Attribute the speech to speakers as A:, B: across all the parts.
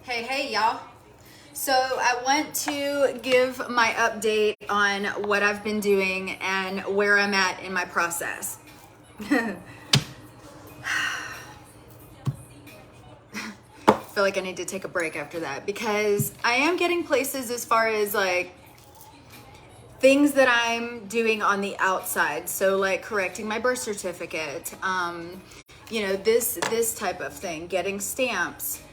A: Hey y'all. So I want to give my update on what I've been doing and where I'm at in my process. I feel like I need to take a break after that because I am getting places as far as like things that I'm doing on the outside. So like correcting my birth certificate, this type of thing, getting stamps,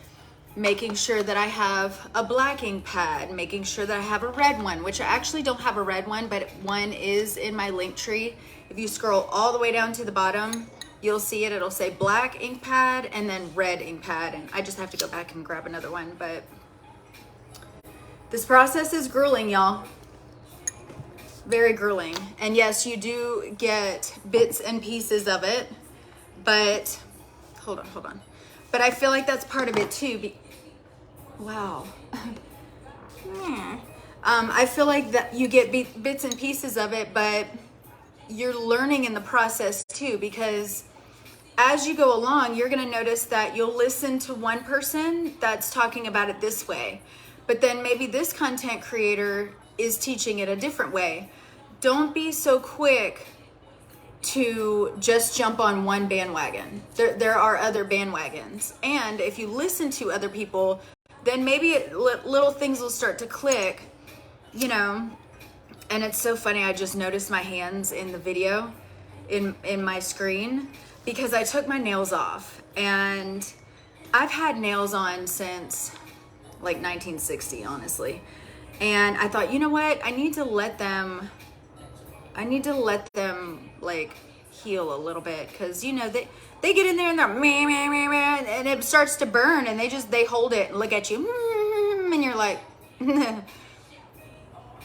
A: making sure that I have a black ink pad, making sure that I have a red one, which I actually don't have a red one, but one is in my link tree. If you scroll all the way down to the bottom, you'll see it. It'll say black ink pad and then red ink pad. And I just have to go back and grab another one. But this process is grueling, y'all. Very grueling. And yes, you do get bits and pieces of it, but hold on. But I feel like that's part of it too. Wow. I feel like that you get bits and pieces of it, but you're learning in the process too, because as you go along, you're going to notice that you'll listen to one person that's talking about it this way, but then maybe this content creator is teaching it a different way. Don't be so quick to just jump on one bandwagon. There are other bandwagons. And if you listen to other people, then maybe little things will start to click, And it's so funny. I just noticed my hands in the video in my screen because I took my nails off. And I've had nails on since like 1960, honestly. And I thought, you know what? I need to let them like heal a little bit, because they get in there and they're and it starts to burn, and they hold it and look at you and you're like,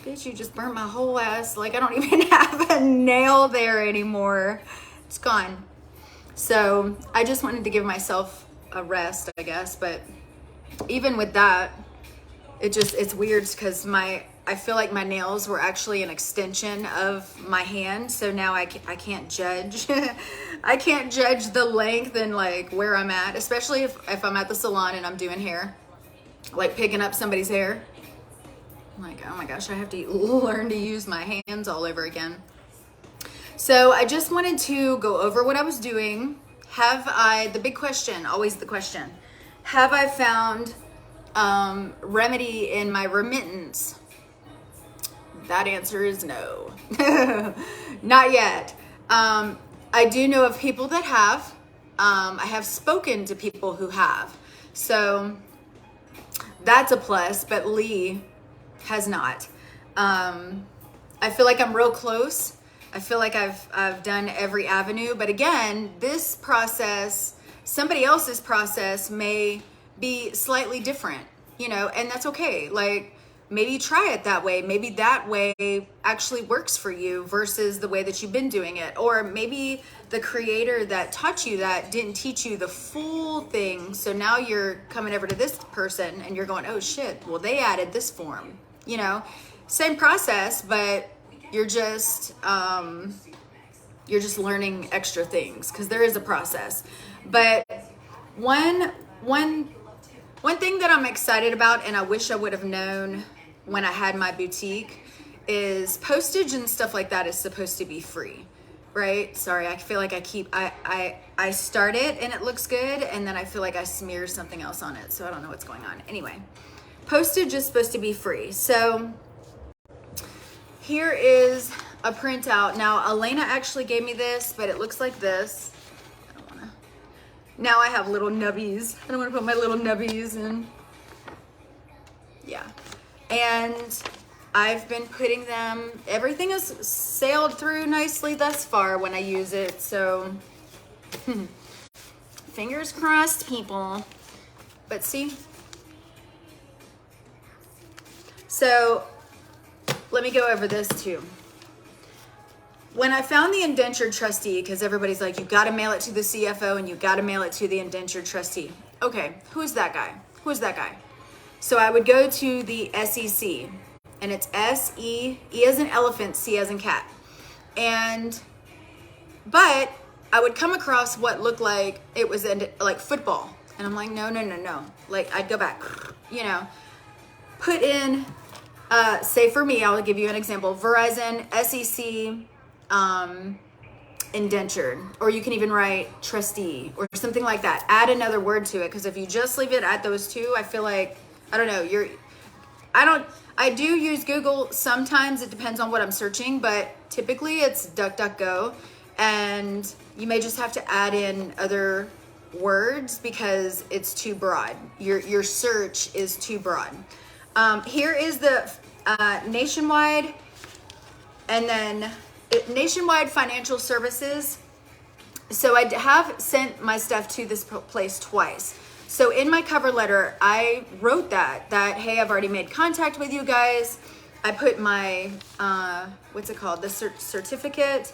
A: bitch, you just burnt my whole ass. Like, I don't even have a nail there anymore. It's gone. So I just wanted to give myself a rest, I guess. But even with that, it's weird because I feel like my nails were actually an extension of my hand. So now I can't judge. I can't judge the length and like where I'm at, especially if I'm at the salon and I'm doing hair, like picking up somebody's hair. I'm like, oh my gosh, I have to learn to use my hands all over again. So I just wanted to go over what I was doing. The big question, always the question, have I found remedy in my remittance? That answer is no. Not yet. I do know of people that have. I have spoken to people who have. So that's a plus, but Leigh has not. I feel like I'm real close. I feel like I've done every avenue. But again, this process, somebody else's process may be slightly different, and that's okay. Like, maybe try it that way. Maybe that way actually works for you versus the way that you've been doing it. Or maybe the creator that taught you that didn't teach you the full thing. So now you're coming over to this person and you're going, oh shit, well, they added this form. Same process, but you're just learning extra things because there is a process. But one thing that I'm excited about, and I wish I would have known when I had my boutique, is postage and stuff like that is supposed to be free, right? Sorry, I feel like I start it and it looks good, and then I feel like I smear something else on it, so I don't know what's going on. Anyway, postage is supposed to be free. So here is a printout. Now, Elena actually gave me this, but it looks like this. Now I have little nubbies. I don't want to put my little nubbies in. Yeah. And I've been putting them, everything has sailed through nicely thus far when I use it. So fingers crossed, people. But see? So let me go over this too. When I found the Indentured Trustee, because everybody's like, you got to mail it to the CFO and you got to mail it to the Indentured Trustee. Okay, who's that guy? Who's that guy? So I would go to the S.E.C, and it's S-E, E as in elephant, C as in cat. But I would come across what looked like it was like football. And I'm like, no. Like, I'd go back. you know, put in, say for me, I'll give you an example, Verizon SEC indentured, or you can even write trustee or something like that. Add another word to it, because if you just leave it at those two, I feel like, I don't know, I do use Google sometimes. It depends on what I'm searching, but typically it's DuckDuckGo, and you may just have to add in other words because it's too broad. Your search is too broad. Here is the nationwide, and then Nationwide Financial Services. So I have sent my stuff to this place twice. So in my cover letter, I wrote that hey, I've already made contact with you guys. I put my, what's it called? The certificate,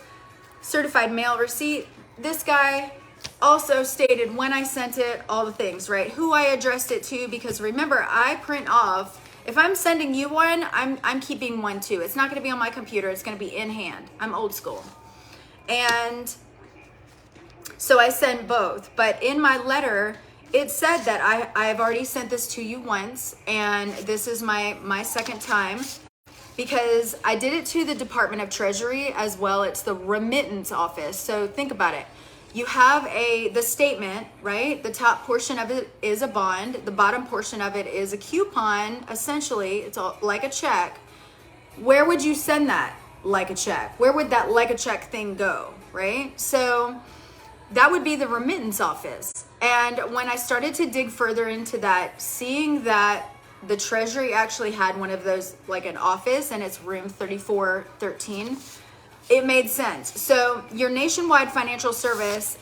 A: certified mail receipt. This guy also stated when I sent it, all the things, right? Who I addressed it to, because remember, I print off. If I'm sending you one, I'm keeping one too. It's not going to be on my computer. It's going to be in hand. I'm old school. And so I send both. But in my letter, it said that I have already sent this to you once, and this is my second time, because I did it to the Department of Treasury as well. It's the Remittance office. So think about it. You have the statement, right? The top portion of it is a bond. The bottom portion of it is a coupon. Essentially, it's all like a check. Where would you send that like a check? Where would that like a check thing go, right? So that would be the remittance office. And when I started to dig further into that, seeing that the Treasury actually had one of those, like an office, and it's room 3413, it made sense. So your Nationwide Financial Service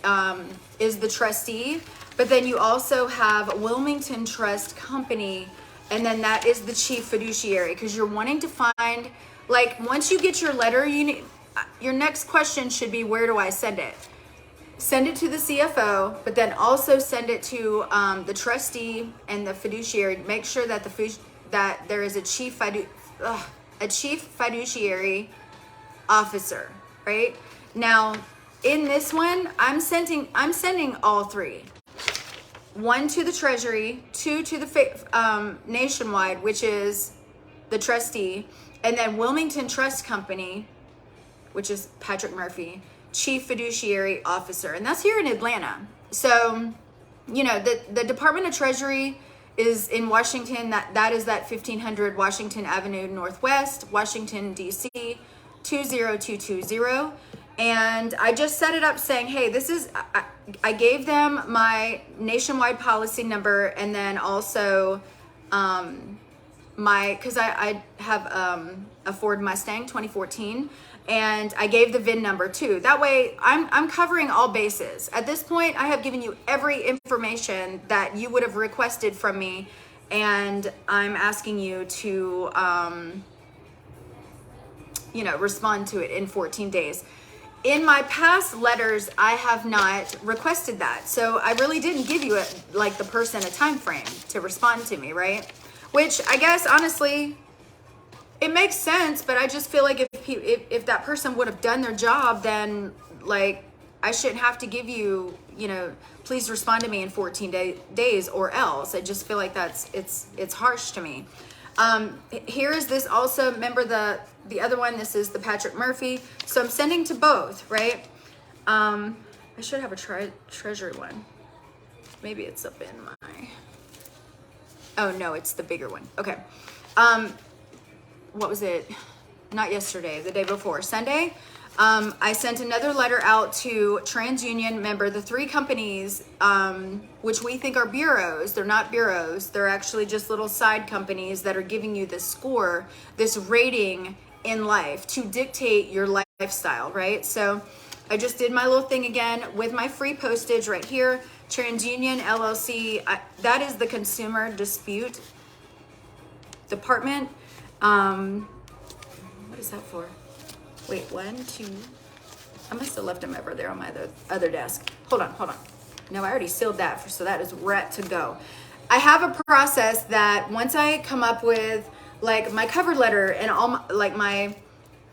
A: is the trustee, but then you also have Wilmington Trust Company, and then that is the chief fiduciary, because you're wanting to find, like, once you get your letter, your next question should be, where do I send it? Send it to the CFO, but then also send it to the trustee and the fiduciary. Make sure that that there is a chief fiduciary officer, right? Now, in this one, I'm sending all three. One to the Treasury, two to the Nationwide, which is the trustee, and then Wilmington Trust Company, which is Patrick Murphy, chief fiduciary officer, and that's here in Atlanta. So, you know, the Department of Treasury is in Washington. That is that 1500 Washington Avenue Northwest, Washington, D.C., 20220. And I just set it up saying, hey, this is, I gave them my nationwide policy number, and then also because I have a Ford Mustang 2014, and I gave the VIN number too. That way I'm covering all bases. At this point, I have given you every information that you would have requested from me, and I'm asking you to respond to it in 14 days. In my past letters, I have not requested that. So I really didn't give you the person a time frame to respond to me, right? Which I guess, honestly, it makes sense, but I just feel like if that person would have done their job, then I shouldn't have to give you, please respond to me in 14 days or else. I just feel like it's harsh to me. Here is this also, remember the other one, this is the Patrick Murphy. So I'm sending to both, right? I should have a Treasury one. Maybe it's up in my, oh no, it's the bigger one. Okay. What was it? Not yesterday, the day before, Sunday. I sent another letter out to TransUnion. Remember, the three companies, which we think are bureaus. They're not bureaus. They're actually just little side companies that are giving you this score, this rating in life to dictate your lifestyle, right? So I just did my little thing again with my free postage right here. TransUnion LLC, that is the Consumer Dispute Department. What is that for? Wait, 1, 2. I must have left them over there on my other desk. Hold on. No, I already sealed that, so that is ready to go. I have a process that once I come up with my cover letter and all my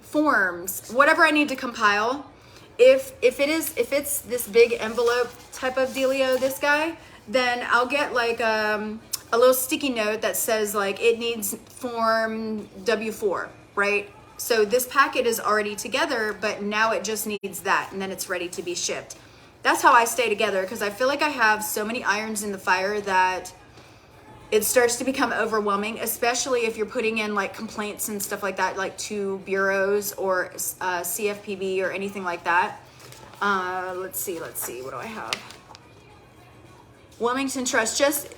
A: forms, whatever I need to compile, if it's this big envelope type of dealio, this guy, then I'll get a little sticky note that says like it needs form W4, right? So this packet is already together, but now it just needs that, and then it's ready to be shipped. That's how I stay together, because I feel like I have so many irons in the fire that it starts to become overwhelming, especially if you're putting in like complaints and stuff like that, like to bureaus or CFPB or anything like that. Let's see, what do I have? Wilmington Trust, just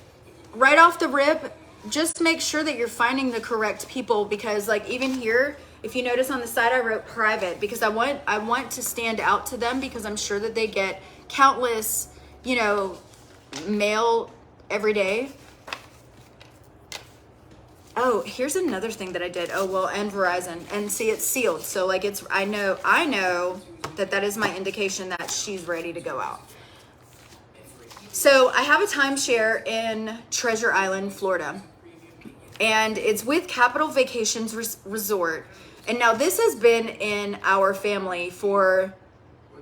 A: right off the rip, just make sure that you're finding the correct people, because like even here, if you notice on the side, I wrote private because I want to stand out to them, because I'm sure that they get countless, you know, mail every day. Oh, here's another thing that I did. Oh, well, and Verizon, and see, it's sealed. So like I know that is my indication that she's ready to go out. So I have a timeshare in Treasure Island, Florida, and it's with Capital Vacations Resort. And now this has been in our family for,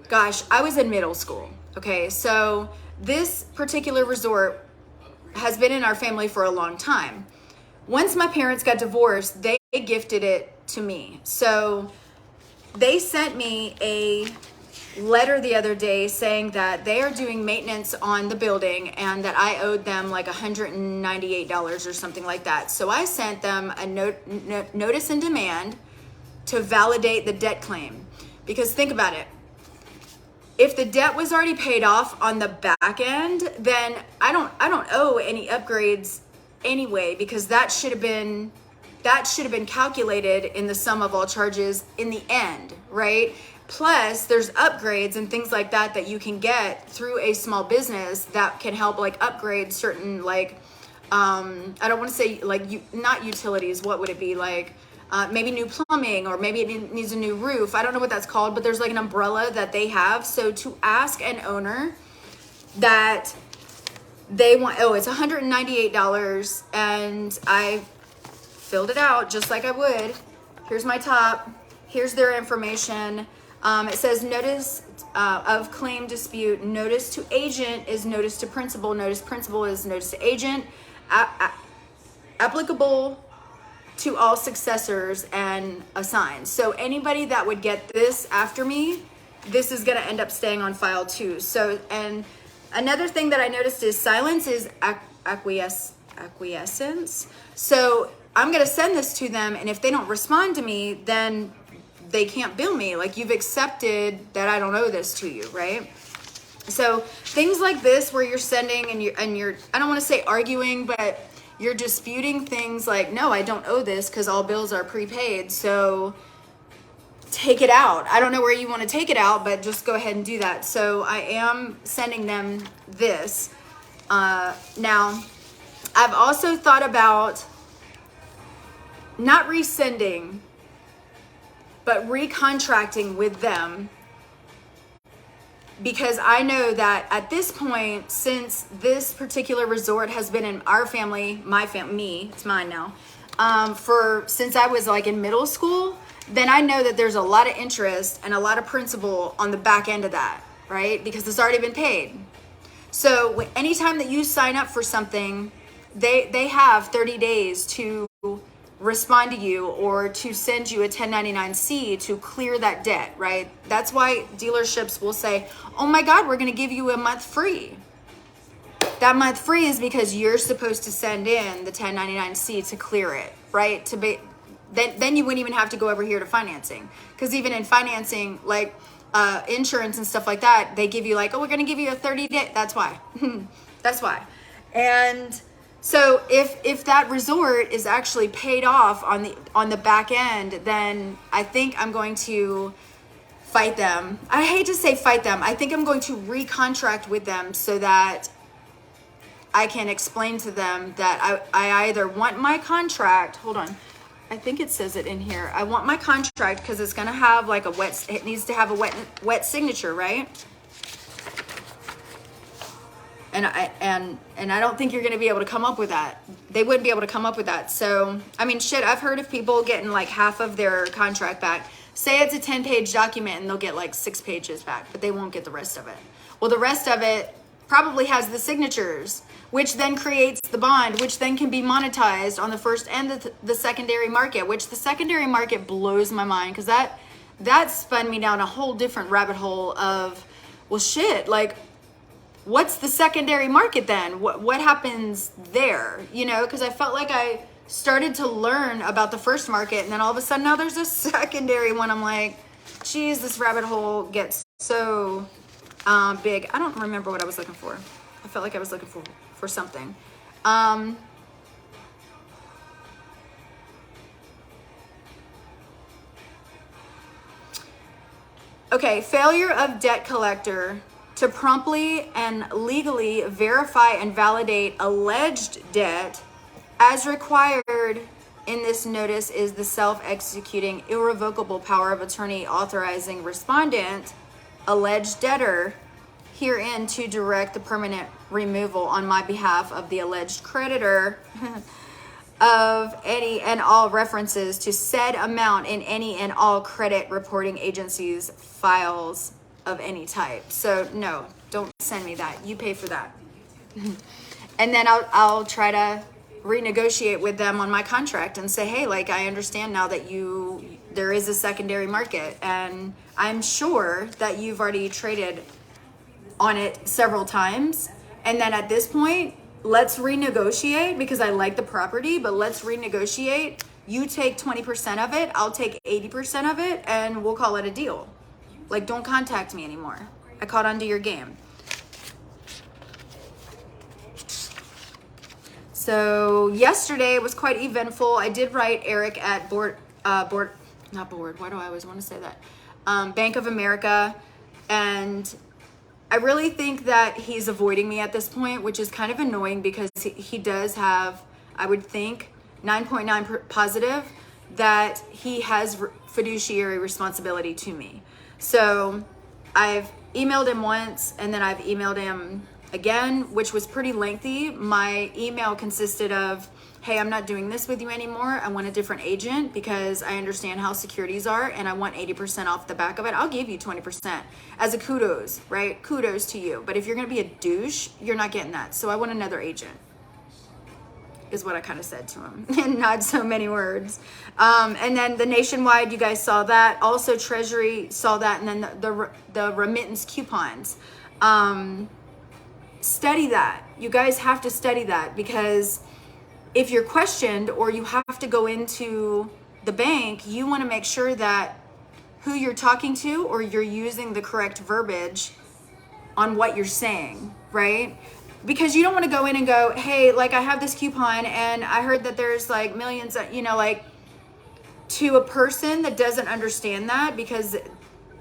A: gosh, I was in middle school. Okay, so this particular resort has been in our family for a long time. Once my parents got divorced, they gifted it to me. So they sent me a letter the other day saying that they are doing maintenance on the building and that I owed them like $198 or something like that. So I sent them a notice in demand to validate the debt claim. Because think about it. If the debt was already paid off on the back end, then I don't owe any upgrades anyway, because that should have been calculated in the sum of all charges in the end, right? Plus there's upgrades and things like that you can get through a small business that can help like upgrade certain like I don't want to say like not utilities, what would it be, like maybe new plumbing, or maybe it needs a new roof. I don't know what that's called, but there's like an umbrella that they have. So to ask an owner that they want, oh, it's $198, and I filled it out just like I would. Here's my top. Here's their information. It says notice of claim dispute. Notice to agent is notice to principal. Notice principal is notice to agent. Applicable to all successors and assigned. So anybody that would get this after me, this is going to end up staying on file too. So, and another thing that I noticed is silence is acquiescence. So I'm going to send this to them, and if they don't respond to me, then they can't bill me. Like, you've accepted that I don't owe this to you, right? So things like this where you're sending and you're I don't want to say arguing, but you're disputing things like, no, I don't owe this because all bills are prepaid. So take it out. I don't know where you want to take it out, but just go ahead and do that. So I am sending them this. Now, I've also thought about not resending, but recontracting with them, because I know that at this point, since this particular resort has been in our family, it's mine now, since I was like in middle school, then I know that there's a lot of interest and a lot of principal on the back end of that, right? Because it's already been paid. So anytime that you sign up for something, they have 30 days to respond to you or to send you a 1099-C to clear that debt, right? That's why dealerships will say, oh my God, we're going to give you a month free. That month free is because you're supposed to send in the 1099-C to clear it, right? Then you wouldn't even have to go over here to financing. Because even in financing, like insurance and stuff like that, they give you like, oh, we're going to give you a 30-day. That's why. That's why. And so if that resort is actually paid off on the back end, then I think I'm going to fight them. I hate to say fight them. I think I'm going to recontract with them so that I can explain to them that I either want my contract. Hold on. I think it says it in here. I want my contract because it's going to have like it needs to have a wet signature, right? And I don't think you're going to be able to come up with that. They wouldn't be able to come up with that. So, I mean, shit, I've heard of people getting like half of their contract back. Say it's a 10-page document and they'll get like 6 pages back, but they won't get the rest of it. Well, the rest of it probably has the signatures. which then creates the bond, which then can be monetized on the first and the secondary market, which the secondary market blows my mind, because that spun me down a whole different rabbit hole of, well, shit, like, what's the secondary market then? What happens there? You know, because I felt like I started to learn about the first market, and then all of a sudden now there's a secondary one. I'm like, geez, this rabbit hole gets so big. I don't remember what I was looking for. I felt like I was looking for something. Okay, failure of debt collector to promptly and legally verify and validate alleged debt as required in this notice is the self-executing irrevocable power of attorney authorizing respondent, alleged debtor, herein to direct the permanent removal on my behalf of the alleged creditor of any and all references to said amount in any and all credit reporting agencies' files of any type. So no, don't send me that. You pay for that. And then I'll try to renegotiate with them on my contract and say, hey, like, I understand now that there is a secondary market, and I'm sure that you've already traded on it several times. And then at this point, let's renegotiate, because I like the property, but let's renegotiate. You take 20% of it, I'll take 80% of it, and we'll call it a deal. Like, don't contact me anymore. I caught on to your game. So yesterday was quite eventful. I did write Eric at Bank of America, and I really think that he's avoiding me at this point, which is kind of annoying, because he does have, I would think, 9.9 positive that he has fiduciary responsibility to me. So I've emailed him once, and then I've emailed him again, which was pretty lengthy. My email consisted of, hey, I'm not doing this with you anymore. I want a different agent because I understand how securities are, and I want 80% off the back of it. I'll give you 20% as a kudos, right? Kudos to you. But if you're going to be a douche, you're not getting that. So I want another agent, is what I kind of said to him in not so many words. And then the nationwide, you guys saw that. Also Treasury saw that. And then the remittance coupons. Study that. You guys have to study that, because if you're questioned or you have to go into the bank, you want to make sure that who you're talking to, or you're using the correct verbiage on what you're saying, right? Because you don't want to go in and go, hey, like, I have this coupon and I heard that there's like millions, like, to a person that doesn't understand that, because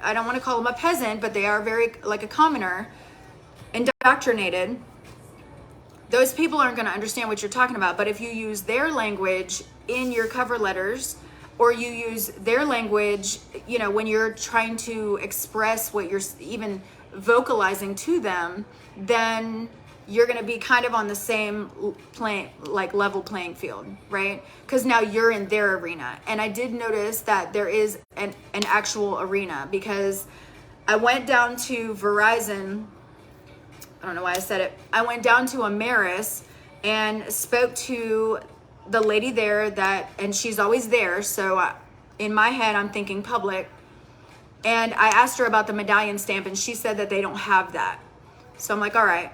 A: I don't want to call them a peasant, but they are very, like, a commoner, indoctrinated. Those people aren't going to understand what you're talking about. But if you use their language in your cover letters, or you use their language, when you're trying to express what you're even vocalizing to them, then you're going to be kind of on the same level playing field, right? Because now you're in their arena. And I did notice that there is an actual arena, because I went down to Verizon. I don't know why I said it. I went down to Ameris and spoke to the lady there and she's always there. So in my head, I'm thinking public. And I asked her about the medallion stamp, and she said that they don't have that. So I'm like, all right,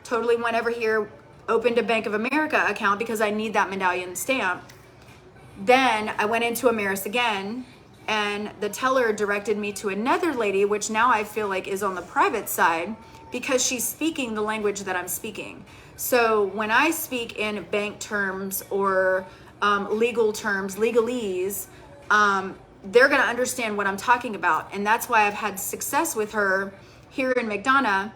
A: totally went over here, opened a Bank of America account because I need that medallion stamp. Then I went into Ameris again, and the teller directed me to another lady, which now I feel like is on the private side, because she's speaking the language that I'm speaking. So when I speak in bank terms or legal terms, legalese, they're going to understand what I'm talking about. And that's why I've had success with her here in McDonough,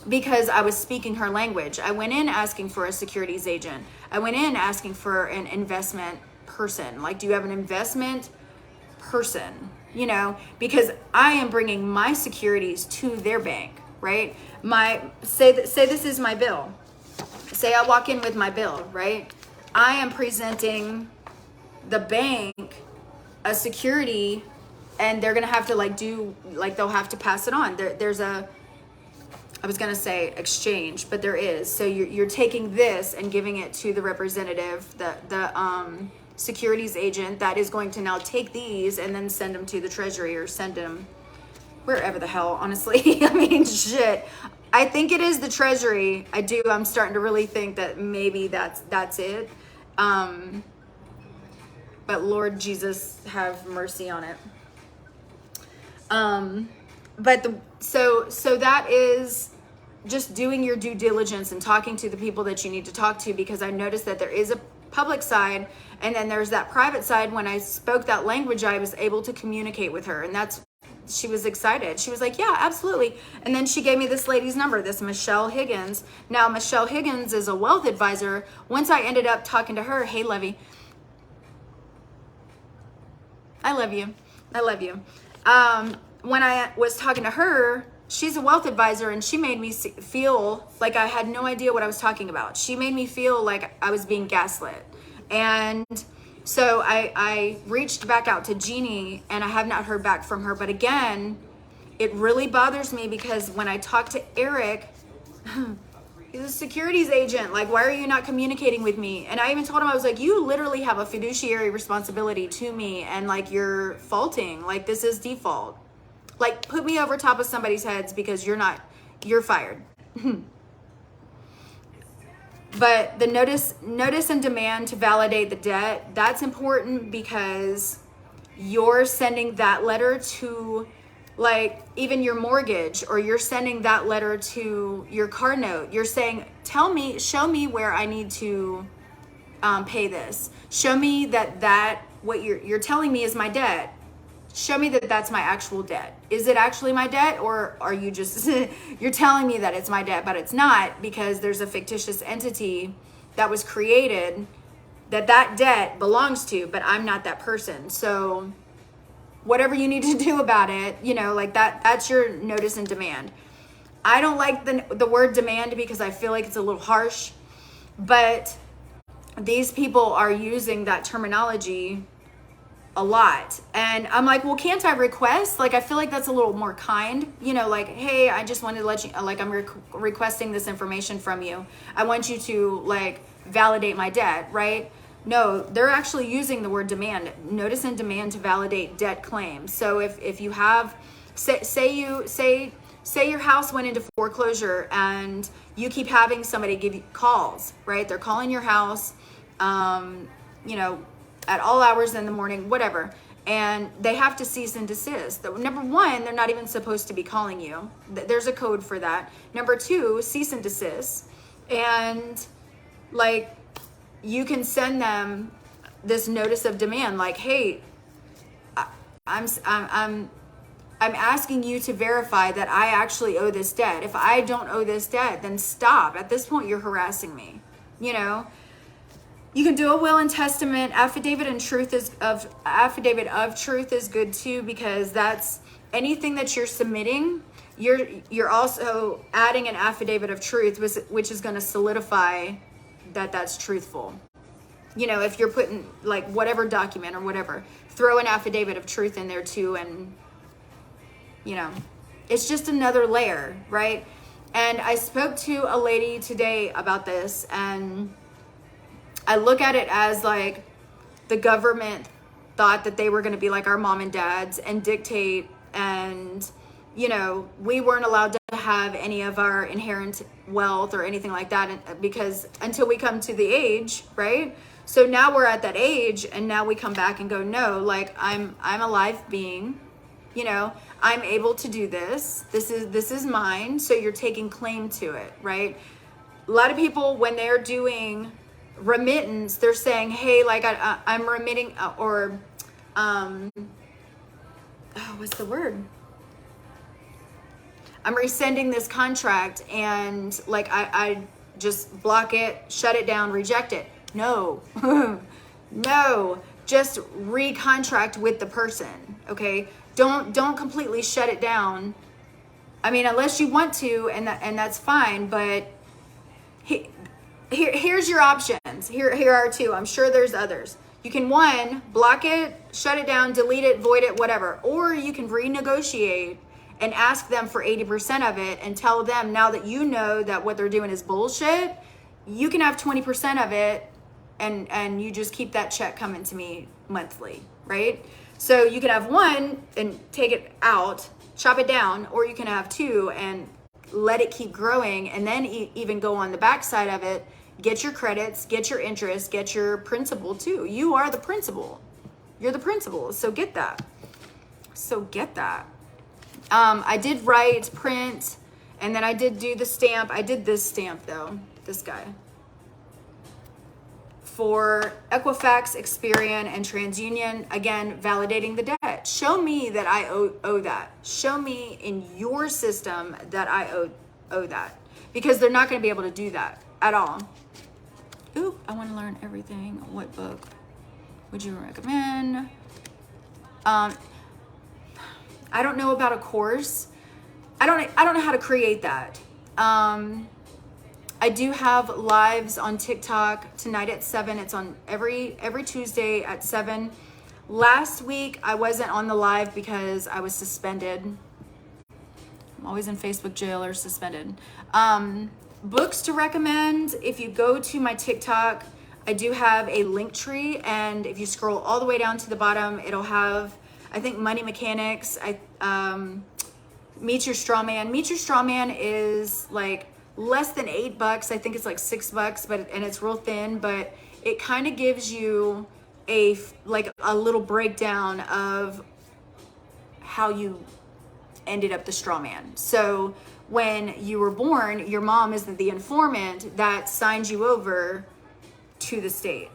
A: because I was speaking her language. I went in asking for a securities agent. I went in asking for an investment person. Like, do you have an investment person? Because I am bringing my securities to their bank. Right? Say this is my bill. Say I walk in with my bill, right? I am presenting the bank a security, and they're gonna have to they'll have to pass it on. There's a I was going to say exchange, but there is. So you're taking this and giving it to the representative, the securities agent that is going to now take these and then send them to the Treasury or send them wherever the hell, honestly. I mean, shit. I think it is the Treasury. I do. I'm starting to really think that maybe that's it. But Lord Jesus, have mercy on it. So that is just doing your due diligence and talking to the people that you need to talk to, because I noticed that there is a public side and then there's that private side. When I spoke that language, I was able to communicate with her, and she was excited. She was like, yeah, absolutely. And then she gave me this lady's number, this Michelle Higgins. Now, Michelle Higgins is a wealth advisor. Once I ended up talking to her, hey, Levy, I love you. I love you. When I was talking to her, she's a wealth advisor, and she made me feel like I had no idea what I was talking about. She made me feel like I was being gaslit. And so I reached back out to Jeannie, and I have not heard back from her. But again, it really bothers me because when I talk to Eric, he's a securities agent. Like, why are you not communicating with me? And I even told him, I was like, you literally have a fiduciary responsibility to me, and like, you're faulting. Like, this is default. Like, put me over top of somebody's heads because you're fired. But the notice and demand to validate the debt, that's important because you're sending that letter to, like, even your mortgage, or you're sending that letter to your car note. You're saying, show me where I need to pay this. Show me that what you're telling me is my debt. Show me that that's my actual debt. Is it actually my debt, or are you just, you're telling me that it's my debt, but it's not, because there's a fictitious entity that was created that debt belongs to, but I'm not that person. So whatever you need to do about it, like that's your notice and demand. I don't like the word demand because I feel like it's a little harsh, but these people are using that terminology a lot. And I'm like, well, can't I request? Like, I feel like that's a little more kind, like, hey, I just wanted to let you, like, I'm requesting this information from you. I want you to, like, validate my debt, right? No, they're actually using the word demand, notice and demand, to validate debt claims. So if you have, say your house went into foreclosure and you keep having somebody give you calls, right? They're calling your house, at all hours in the morning, whatever, and they have to cease and desist. Number one, they're not even supposed to be calling you. There's a code for that. Number two, cease and desist. And like, you can send them this notice of demand, like, hey, I'm asking you to verify that I actually owe this debt. If I don't owe this debt, then stop. At this point, you're harassing me, You can do a will and testament. Affidavit of truth is good too, because that's anything that you're submitting. You're also adding an affidavit of truth, which is going to solidify that that's truthful. If you're putting, like, whatever document or whatever, throw an affidavit of truth in there too, and it's just another layer, right? And I spoke to a lady today about this, and I look at it as like the government thought that they were going to be like our mom and dads and dictate, and we weren't allowed to have any of our inherent wealth or anything like that, because until we come to the age, right? So now we're at that age, and now we come back and go, no, like, I'm a live being, I'm able to do this. This is mine. So you're taking claim to it, right? A lot of people, when they're doing remittance, they're saying, hey, like, I'm remitting, what's the word? I'm rescinding this contract, and like, I just block it, shut it down, reject it. No, no, just recontract with the person. Okay. Don't completely shut it down. I mean, unless you want to, and that's fine, but here's your options. Here are two. I'm sure there's others. You can, one, block it, shut it down, delete it, void it, whatever. Or you can renegotiate and ask them for 80% of it and tell them, now that you know that what they're doing is bullshit, you can have 20% of it, and you just keep that check coming to me monthly, right? So you can have one and take it out, chop it down, or you can have two and let it keep growing, and then even go on the backside of it, get your credits, get your interest, get your principal too. You are the principal. You're the principal. So get that. I did write, print, and then I did do the stamp. I did this stamp though, this guy. For Equifax, Experian, and TransUnion, again, validating the debt. Show me that I owe that. Show me in your system that I owe that. Because they're not going to be able to do that at all. Ooh, I want to learn everything. What book would you recommend? I don't know about a course. I don't know how to create that. I do have lives on TikTok tonight at 7. It's on every Tuesday at 7. Last week I wasn't on the live because I was suspended. I'm always in Facebook jail or suspended. Books to recommend. If you go to my TikTok, I do have a link tree, and if you scroll all the way down to the bottom, it'll have, I think, Money Mechanics. Meet Your Straw Man. Meet Your Straw Man is like less than $8. I think it's like $6, and it's real thin, but it kind of gives you a little breakdown of how you ended up the straw man. So when you were born, your mom is the informant that signed you over to the state.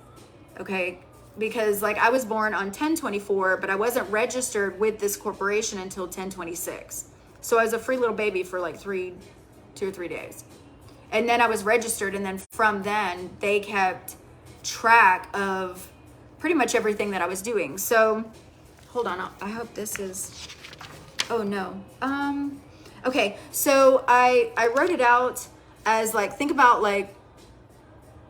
A: Okay. Because like I was born on 10/24, but I wasn't registered with this corporation until 10/26. So I was a free little baby for like 2 or 3 days. And then I was registered, and then from then they kept track of pretty much everything that I was doing. So hold on, I hope this is, oh no. Okay, so I wrote it out as like, think about like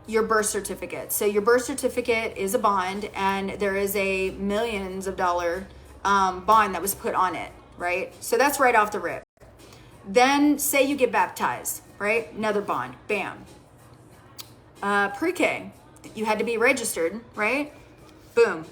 A: your birth certificate. So your birth certificate is a bond, and there is a millions of dollar bond that was put on it, right? So that's right off the rip. Then say you get baptized, right? Another bond, bam. Pre-K, you had to be registered, right? Boom,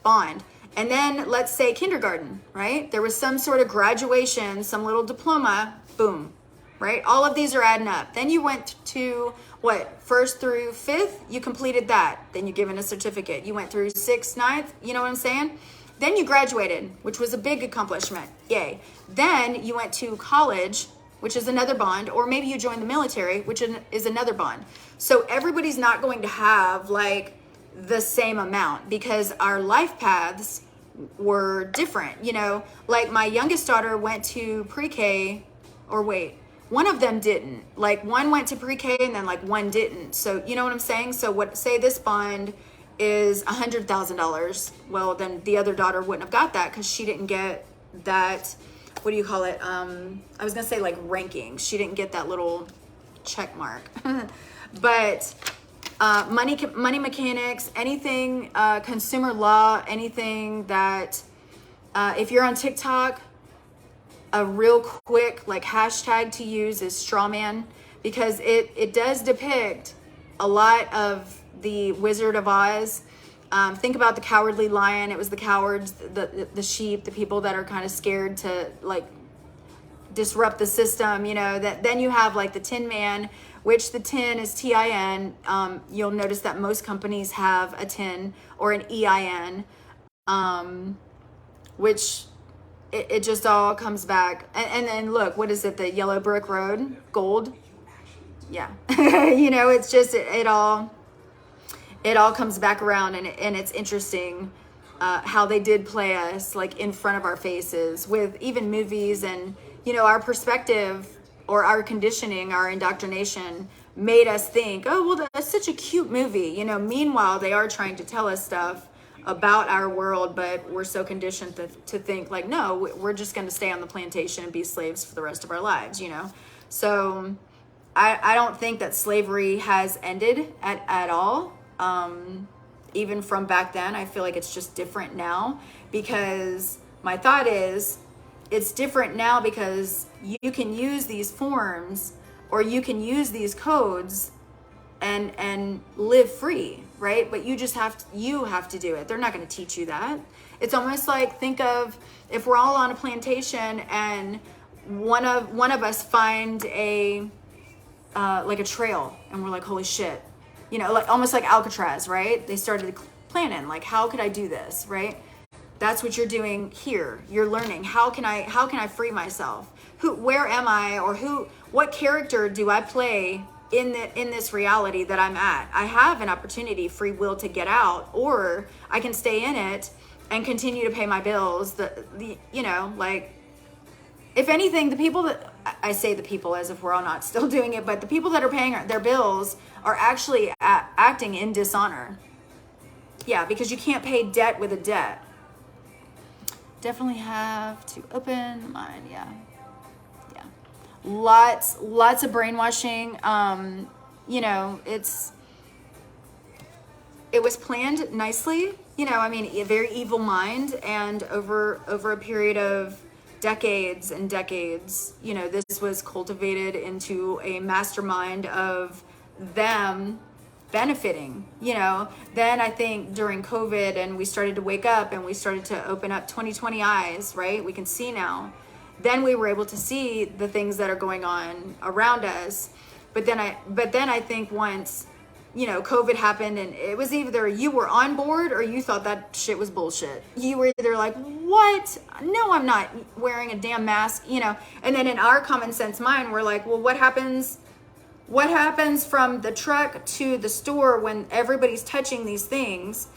A: bond. And then let's say kindergarten, right? There was some sort of graduation, some little diploma, boom, right? All of these are adding up. Then you went to what, 1st through 5th, you completed that. Then you're given a certificate. You went through 6th, 9th, you know what I'm saying? Then you graduated, which was a big accomplishment, yay. Then you went to college, which is another bond, or maybe you joined the military, which is another bond. So everybody's not going to have like the same amount because our life paths were different, you know? Like my youngest daughter went to pre-K, or wait, one of them didn't. Like one went to pre-K and then like one didn't. So you know what I'm saying? So what, say this bond is $100,000. Well, then the other daughter wouldn't have got that because she didn't get that, what do you call it? I was gonna say like ranking. She didn't get that little check mark. But money mechanics, anything, consumer law, anything that, if you're on TikTok, a real quick like hashtag to use is strawman, because it does depict a lot of the Wizard of Oz. Think about the cowardly lion. It was the cowards, the sheep, the people that are kind of scared to like disrupt the system, you know. That then you have like the Tin Man, which the tin is TIN. You'll notice that most companies have a tin or an EIN, which it just all comes back. And then look, what is it? The yellow brick road, gold. Yeah, you know, it's just it all comes back around, and it's interesting how they did play us like in front of our faces with even movies, and you know, our perspective or our conditioning, our indoctrination made us think, oh, well, that's such a cute movie, you know. Meanwhile, they are trying to tell us stuff about our world, but we're so conditioned to think like, no, we're just going to stay on the plantation and be slaves for the rest of our lives, you know. So I don't think that slavery has ended at all. Even from back then, I feel like it's just different now, because my thought is it's different now because you can use these forms or you can use these codes and live free, right? But you have to do it. They're not going to teach you that. It's almost like, think of if we're all on a plantation and one of us find a like a trail, and we're like, holy shit, like almost like Alcatraz, right? They started planning, like, how could I do this, right? That's what you're doing here. You're learning, how can I free myself? Where am I, or what character do I play in this reality that I'm at? I have an opportunity, free will, to get out, or I can stay in it and continue to pay my bills. Like, if anything, the people that, I say the people as if we're all not still doing it, but the people that are paying their bills are actually acting in dishonor. Yeah, because you can't pay debt with a debt. Definitely have to open mind. Yeah. Lots of brainwashing. It was planned nicely. A very evil mind, and over a period of decades and decades, this was cultivated into a mastermind of them benefiting. Then I think during COVID, and we started to wake up and we started to open up 2020 eyes, right? We can see now. Then we were able to see the things that are going on around us. But then I think once, COVID happened, and it was either you were on board or you thought that shit was bullshit. You were either like, what? No, I'm not wearing a damn mask, And then in our common sense mind, we're like, well, what happens from the truck to the store when everybody's touching these things?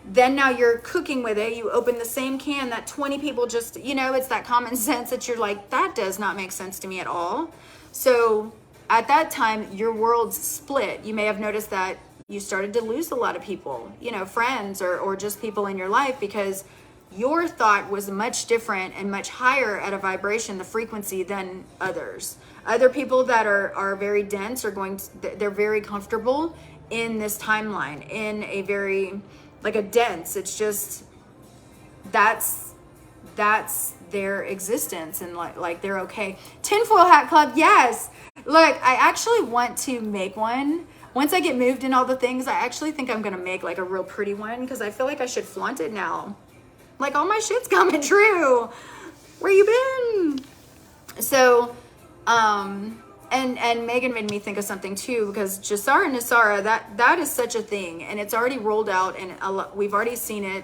A: Then now you're cooking with it. You open the same can that 20 people just, it's that common sense that you're like, that does not make sense to me at all. So at that time, your world's split. You may have noticed that you started to lose a lot of people, friends or just people in your life, because your thought was much different and much higher at a vibration, the frequency, than others. Other people that are very dense they're very comfortable in this timeline, in a very, like a dense, it's just, that's their existence, and like they're okay. Tinfoil Hat Club, yes. Look, I actually want to make one. Once I get moved and all the things, I actually think I'm gonna make like a real pretty one, because I feel like I should flaunt it now. Like, all my shit's coming true. Where you been? So, and Megan made me think of something too, because Jasara Nasara, that is such a thing, and it's already rolled out, and we've already seen it,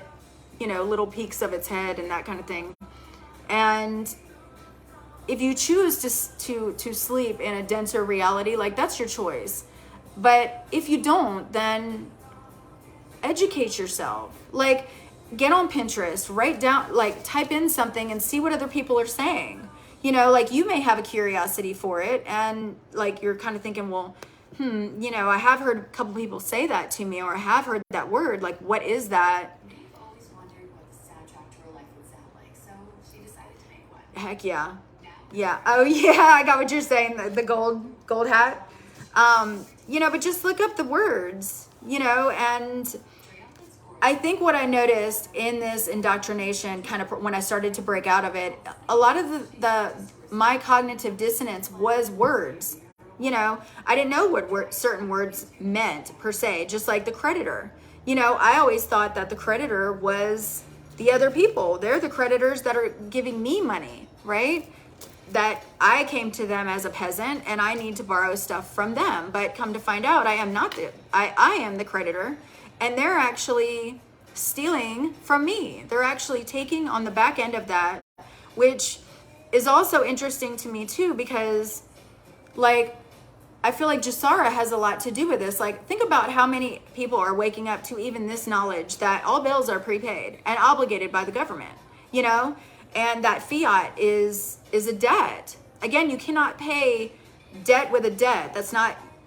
A: little peaks of its head and that kind of thing. And if you choose to sleep in a denser reality, like, that's your choice. But if you don't, then educate yourself. Like, get on Pinterest, write down, like, type in something and see what other people are saying. Like, you may have a curiosity for it, and like, you're kind of thinking, well, I have heard a couple people say that to me, or I have heard that word, like, what is that?
B: We've always wondered what the soundtrack to her life would sound like, so she decided to make one.
A: Heck yeah. Yeah. Oh yeah, I got what you're saying, the gold hat. But just look up the words, and I think what I noticed in this indoctrination, kind of when I started to break out of it, a lot of my cognitive dissonance was words. I didn't know what certain words meant per se, just like the creditor. I always thought that the creditor was the other people. They're the creditors that are giving me money, right? That I came to them as a peasant and I need to borrow stuff from them. But come to find out, I am not I am the creditor. And they're actually stealing from me. They're actually taking on the back end of that, which is also interesting to me too, because like, I feel like Jasara has a lot to do with this. Like, think about how many people are waking up to even this knowledge that all bills are prepaid and obligated by the government, and that fiat is a debt. Again, you cannot pay debt with a debt.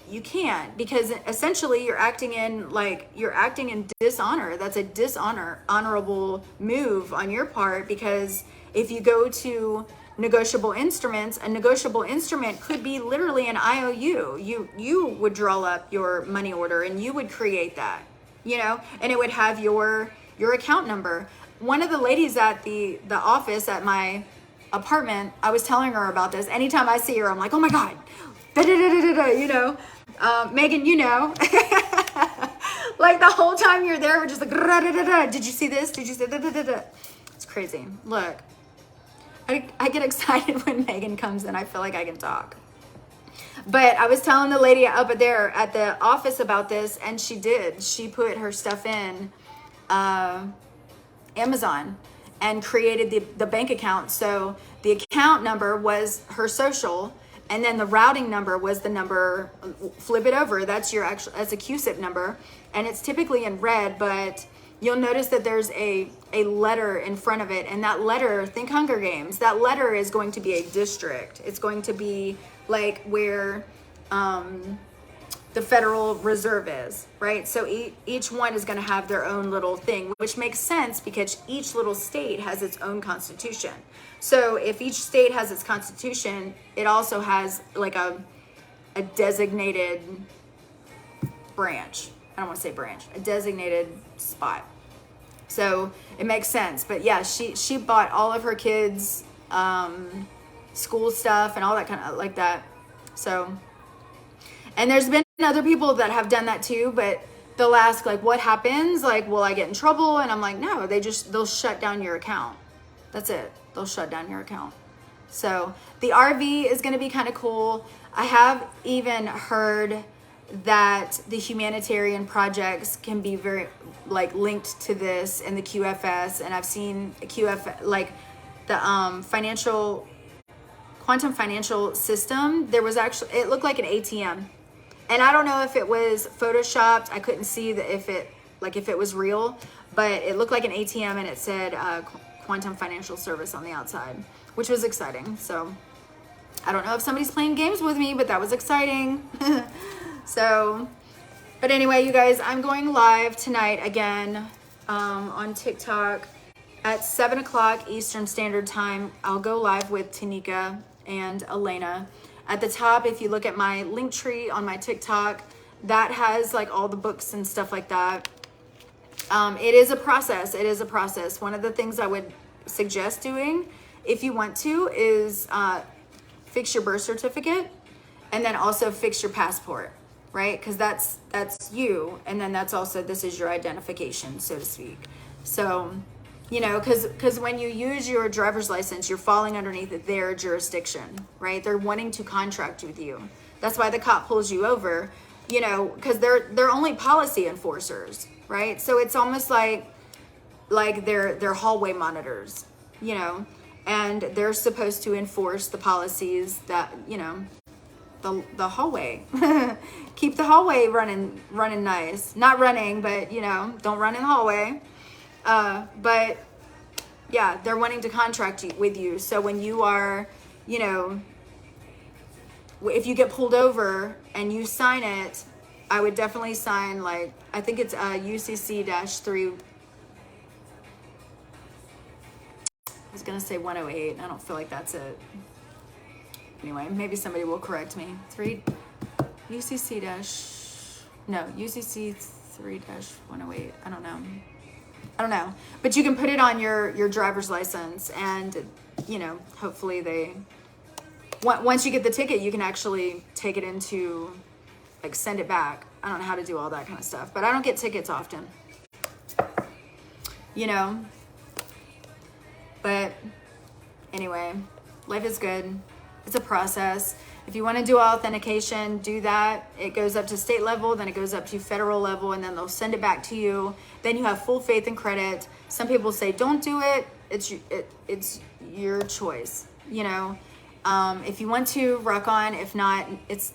A: You can't, because essentially you're acting in dishonor. That's a honorable move on your part, because if you go to negotiable instruments, a negotiable instrument could be literally an IOU. You would draw up your money order and you would create that, and it would have your account number. One of the ladies at the office at my apartment, I was telling her about this. Anytime I see her, I'm like, oh my God, da-da-da-da-da-da, you know. Megan, you know. Like the whole time you're there, we're just like, da-da-da-da. Did you see this? Did you see da-da-da-da? It's crazy. Look, I get excited when Megan comes in. I feel like I can talk. But I was telling the lady up there at the office about this, and she did. She put her stuff in Amazon and created the bank account. So the account number was her social, and then the routing number was the number. Flip it over. That's your actual. That's a QSIP number, and it's typically in red, but you'll notice that there's a letter in front of it, and that letter, think Hunger Games, that letter is going to be a district. It's going to be like where the Federal Reserve is, right? So each one is going to have their own little thing, which makes sense because each little state has its own constitution. So if each state has its constitution, it also has like a designated branch. I don't want to say branch, a designated spot. So it makes sense. But yeah, she bought all of her kids' school stuff and all that kind of like that. So, and there's been other people that have done that too, but they'll ask like, what happens? Like, will I get in trouble? And I'm like, no, they'll shut down your account. That's it. They'll shut down your account. So the RV is going to be kind of cool. I have even heard that the humanitarian projects can be very like linked to this in the QFS, and I've seen QF like the quantum financial system. There was actually, it looked like an ATM, and I don't know if it was photoshopped. I couldn't see that if it was real, but it looked like an ATM, and it said quantum financial service on the outside, which was exciting. So I don't know if somebody's playing games with me, but that was exciting. So, but anyway, you guys, I'm going live tonight again on TikTok at 7 o'clock Eastern Standard Time. I'll go live with Tanika and Elena. At the top, if you look at my link tree on my TikTok, that has like all the books and stuff like that. It is a process. It is a process. One of the things I would suggest doing, if you want to, is fix your birth certificate, and then also fix your passport. Right? Because that's you, and then that's also, this is your identification, so to speak. So, you know, because when you use your driver's license, you're falling underneath their jurisdiction, right? They're wanting to contract with you. That's why the cop pulls you over, you know, because they're only policy enforcers, right? So it's almost like they're hallway monitors, you know, and they're supposed to enforce the policies that, you know, the hallway. Keep the hallway running nice. Not running, but you know, don't run in the hallway. But yeah, they're wanting to contract with you. So when you are, you know, if you get pulled over and you sign it, I would definitely sign, like, I think it's UCC-3. I was gonna say 108. I don't feel like that's it. Anyway, maybe somebody will correct me. UCC 3-108. I don't know. But you can put it on your driver's license, and you know, hopefully once you get the ticket, you can actually take it into, like, send it back. I don't know how to do all that kind of stuff, but I don't get tickets often, you know. But anyway, life is good. It's a process. If you want to do authentication, do that. It goes up to state level, then it goes up to federal level, and then they'll send it back to you. Then you have full faith and credit. Some people say don't do it. It's your choice, you know. If you want to, rock on. If not, if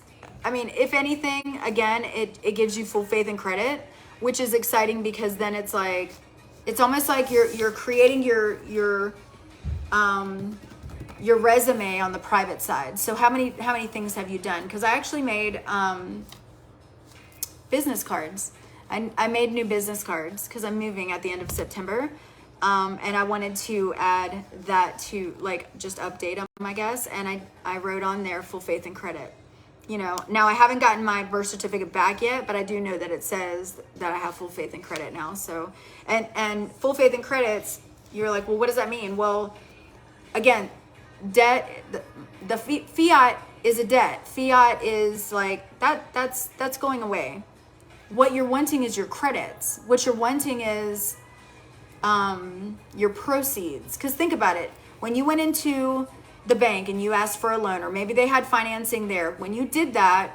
A: anything, again, it gives you full faith and credit, which is exciting, because then it's like, it's almost like you're creating your resume on the private side. So how many things have you done? Because I actually made business cards. I made new business cards because I'm moving at the end of September. And I wanted to add that to, like, just update them, I guess. And I wrote on there full faith and credit. You know, now I haven't gotten my birth certificate back yet, but I do know that it says that I have full faith and credit now. So, and full faith and credits, you're like, well, what does that mean? Well, again, debt, the fiat is a debt. Fiat is like that's going away. What you're wanting is your credits. What you're wanting is your proceeds. Because think about it. When you went into the bank and you asked for a loan, or maybe they had financing there, when you did that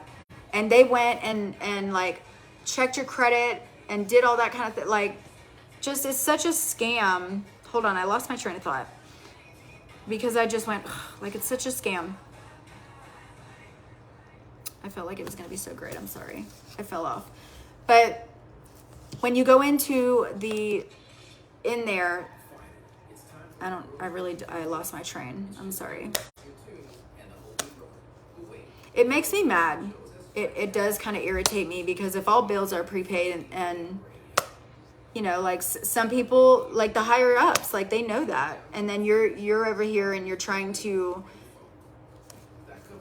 A: and they went and like checked your credit and did all that kind of thing, like, just, it's such a scam. Hold on, I lost my train of thought because I just went, like, it's such a scam. I felt like it was going to be so great. I'm sorry. I fell off. But when you go into in there, I lost my train. I'm sorry. It makes me mad. It does kind of irritate me because if all bills are prepaid and you know, like some people, like the higher ups, like they know that. And then you're over here and you're trying to,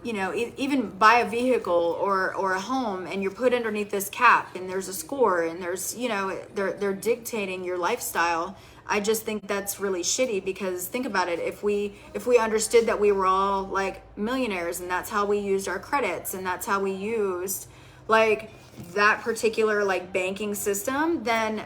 A: you know, even buy a vehicle or a home, and you're put underneath this cap and there's a score and there's, you know, they're dictating your lifestyle. I just think that's really shitty because think about it. If we understood that we were all like millionaires and that's how we used our credits and that's how we used like that particular like banking system, then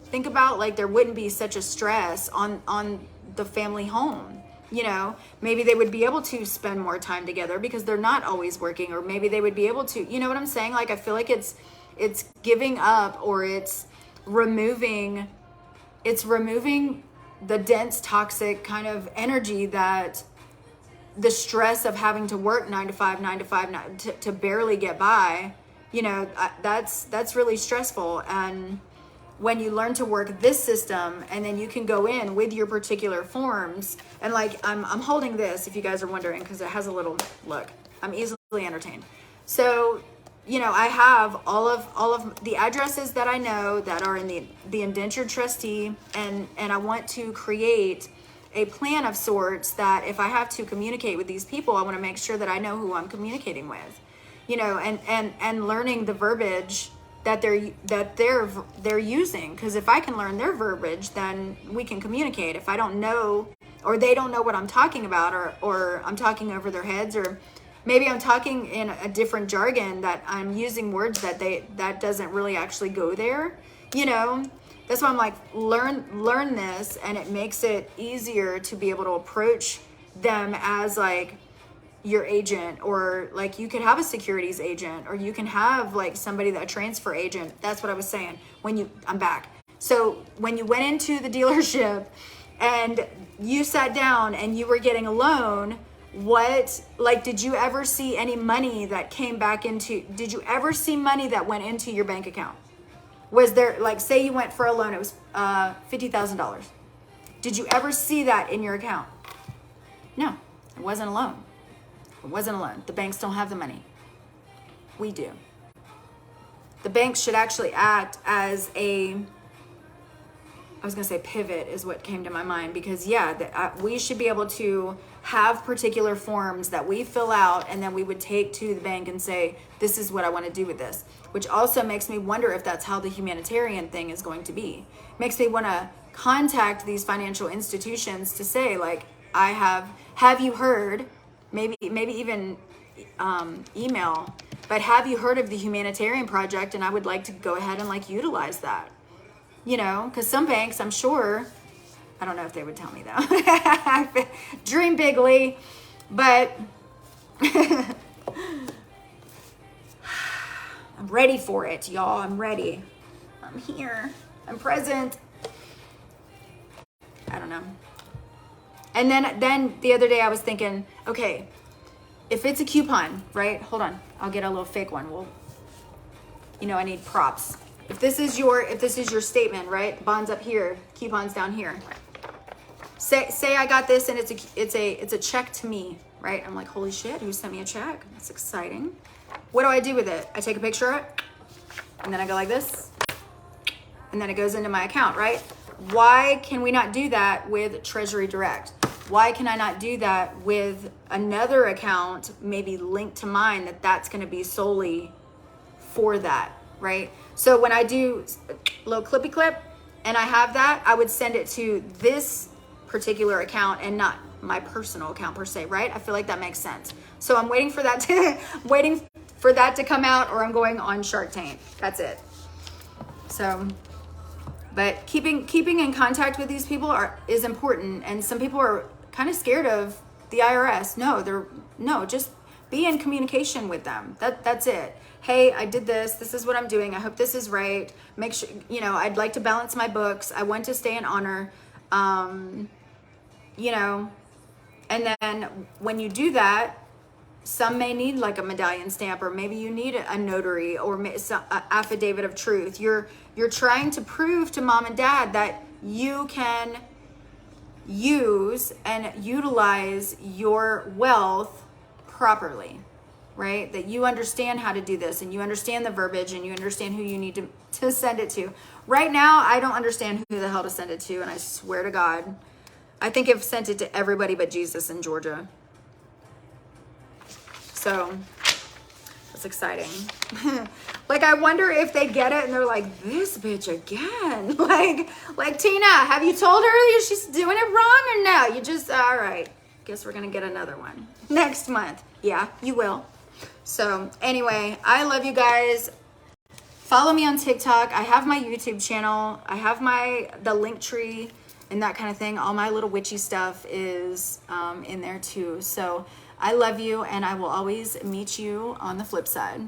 A: think about like there wouldn't be such a stress on the family home. You know, maybe they would be able to spend more time together because they're not always working, or maybe they would be able to, you know what I'm saying? Like, I feel like it's giving up, or it's removing the dense, toxic kind of energy that the stress of having to work 9 to 5 to barely get by, you know, that's really stressful. And when you learn to work this system, and then you can go in with your particular forms, and like I'm holding this, if you guys are wondering, because it has a little look. I'm easily entertained. So, you know, I have all of the addresses that I know that are in the Indentured Trustee, and I want to create a plan of sorts that if I have to communicate with these people, I want to make sure that I know who I'm communicating with, you know, and learning the verbiage that they're using, because if I can learn their verbiage, then we can communicate. If I don't know, or they don't know what I'm talking about, or I'm talking over their heads, or maybe I'm talking in a different jargon, that I'm using words that doesn't really actually go there, you know. That's why I'm like, learn this, and it makes it easier to be able to approach them as like your agent, or like you could have a securities agent, or you can have like somebody, that transfer agent. That's what I was saying. I'm back. So when you went into the dealership and you sat down and you were getting a loan, did you ever see any money that came back did you ever see money that went into your bank account? Was there, like, say you went for a loan, it was $50,000. Did you ever see that in your account? No, it wasn't a loan. It wasn't a loan. The banks don't have the money. We do. The banks should actually act as I was going to say pivot is what came to my mind, because we should be able to have particular forms that we fill out, and then we would take to the bank and say, this is what I want to do with this, which also makes me wonder if that's how the humanitarian thing is going to be. Makes me want to contact these financial institutions to say, like, have you heard, maybe even email, but have you heard of the humanitarian project? And I would like to go ahead and like utilize that, you know, because some banks, I'm sure, I don't know if they would tell me though. Dream big, Leigh, but I'm ready for it, y'all. I'm ready. I'm here. I'm present. I don't know. And then the other day I was thinking, okay, if it's a coupon, right? Hold on. I'll get a little fake one. I need props. If this is your statement, right? Bonds up here, coupons down here. Say I got this and it's a check to me, right? I'm like, holy shit, who sent me a check? That's exciting. What do I do with it? I take a picture of it, and then I go like this, and then it goes into my account, right? Why can we not do that with Treasury Direct? Why can I not do that with another account, maybe linked to mine, that's going to be solely for that, right? So when I do a little clippy clip and I have that, I would send it to this particular account and not my personal account per se, right? I feel like that makes sense. So I'm waiting for that to come out, or I'm going on Shark Tank. That's it. So, but keeping in contact with these people is important, and some people are kind of scared of the IRS. No, just be in communication with them. That's it. Hey, I did this. This is what I'm doing. I hope this is right. Make sure, I'd like to balance my books. I want to stay in honor. And then when you do that, some may need like a medallion stamp, or maybe you need a notary, or an affidavit of truth. You're trying to prove to mom and dad that you can use and utilize your wealth properly, right? That you understand how to do this, and you understand the verbiage, and you understand who you need to send it to. Right now, I don't understand who the hell to send it to, and I swear to God, I think I've sent it to everybody but Jesus in Georgia. So it's exciting. Like, I wonder if they get it and they're like, this bitch again. Like Tina, have you told her she's doing it wrong or no? You just, all right, guess we're going to get another one next month. Yeah, you will. So anyway, I love you guys. Follow me on TikTok. I have my YouTube channel. I have the link tree and that kind of thing. All my little witchy stuff is in there too. So I love you, and I will always meet you on the flip side.